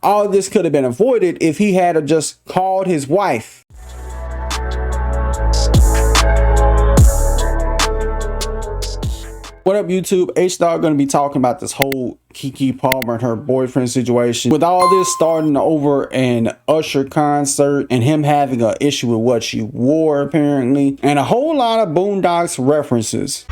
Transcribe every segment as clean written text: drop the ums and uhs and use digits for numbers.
all this could have been avoided if he had just called his wife. What up, YouTube? H-Dog gonna be talking about this whole Keke Palmer and her boyfriend situation. With all this starting over an Usher concert and him having an issue with what she wore apparently, and a whole lot of Boondocks references.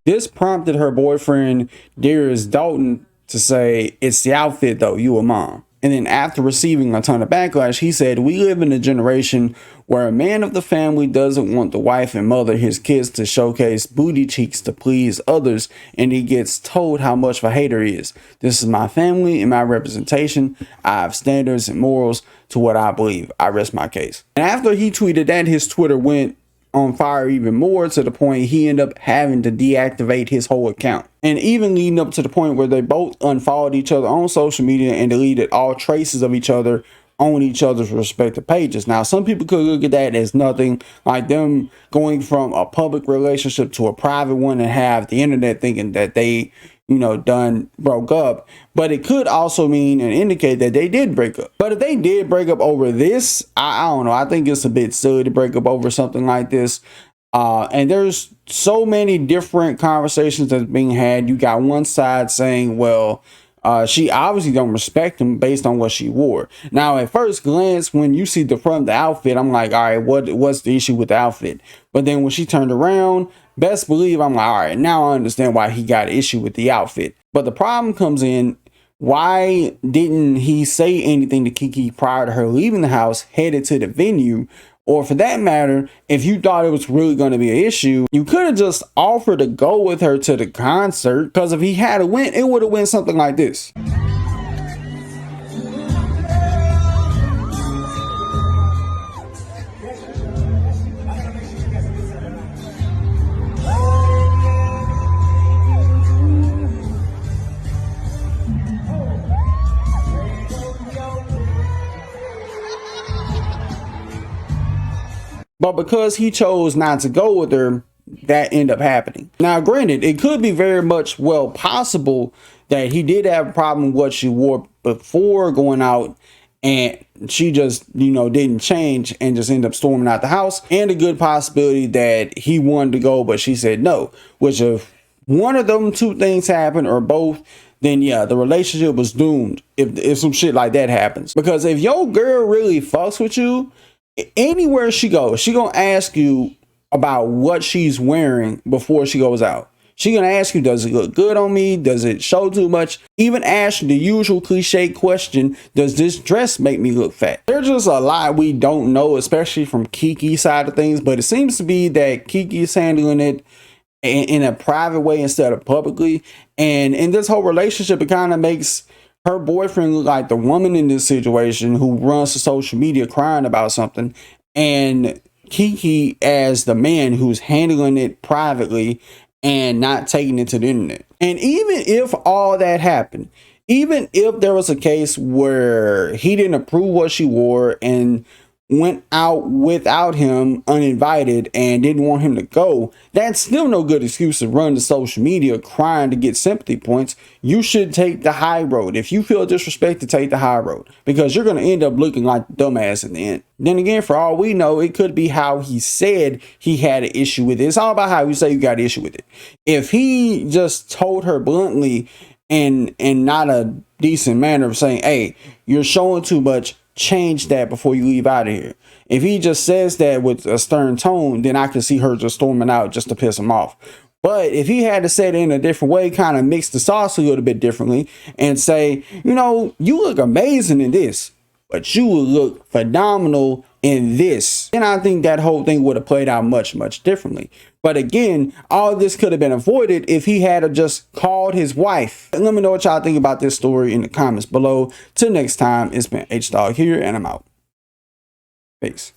This prompted her boyfriend, Darius Dalton, to say, "It's the outfit though, you a mom." And then after receiving a ton of backlash, he said, "We live in a generation where a man of the family doesn't want the wife and mother his kids to showcase booty cheeks to please others, and he gets told how much of a hater he is. This is my family and my representation. I have standards and morals to what I believe. I rest my case." And after he tweeted that, his Twitter went on fire even more, to the point he ended up having to deactivate his whole account, and even leading up to the point where they both unfollowed each other on social media and deleted all traces of each other on each other's respective pages. Now, some people could look at that as nothing, like them going from a public relationship to a private one and have the internet thinking that they, done broke up. But it could also mean and indicate that they did break up. But if they did break up over this, I don't know. I think it's a bit silly to break up over something like this. And there's so many different conversations that's being had. You got one side saying, well, she obviously don't respect him based on what she wore. Now, at first glance, when you see the front of the outfit, I'm like, all right, what's the issue with the outfit? But then when she turned around, best believe I'm like, all right, now I understand why he got an issue with the outfit. But the problem comes in, why didn't he say anything to Keke prior to her leaving the house, headed to the venue? Or for that matter, if you thought it was really going to be an issue, you could have just offered to go with her to the concert. Because if he had went, it would have went something like this. But because he chose not to go with her, that ended up happening. Now, granted, it could be very much well possible that he did have a problem with what she wore before going out, and she just, didn't change and just ended up storming out the house. And a good possibility that he wanted to go, but she said no. Which if one of them two things happened, or both, then yeah, the relationship was doomed if some shit like that happens. Because if your girl really fucks with you, anywhere she goes, she gonna ask you about what she's wearing before she goes out. She gonna ask you, does it look good on me? Does it show too much? Even ask you the usual cliche question, does this dress make me look fat? There's just a lot we don't know, especially from Keke's side of things, but it seems to be that Keke's handling it in a private way instead of publicly. And in this whole relationship, it kind of makes her boyfriend look like the woman in this situation who runs to social media crying about something, and Keke as the man who's handling it privately and not taking it to the internet. And even if all that happened, even if there was a case where he didn't approve what she wore and went out without him uninvited and didn't want him to go, that's still no good excuse to run to social media crying to get sympathy points. You should take the high road. If you feel disrespected, take the high road, because you're going to end up looking like a dumbass in the end. Then again, for all we know, it could be how he said he had an issue with it. It's all about how you say you got an issue with it. If he just told her bluntly and not a decent manner of saying, hey, you're showing too much, change that before you leave out of here. If he just says that with a stern tone, then I can see her just storming out just to piss him off. But if he had to say it in a different way, kind of mix the sauce a little bit differently and say, you know, you look amazing in this, but you would look phenomenal in this, then I think that whole thing would have played out much, much differently. But again, all this could have been avoided if he had just called his wife. And let me know what y'all think about this story in the comments below. Till next time, it's been H-Dog here, and I'm out. Peace.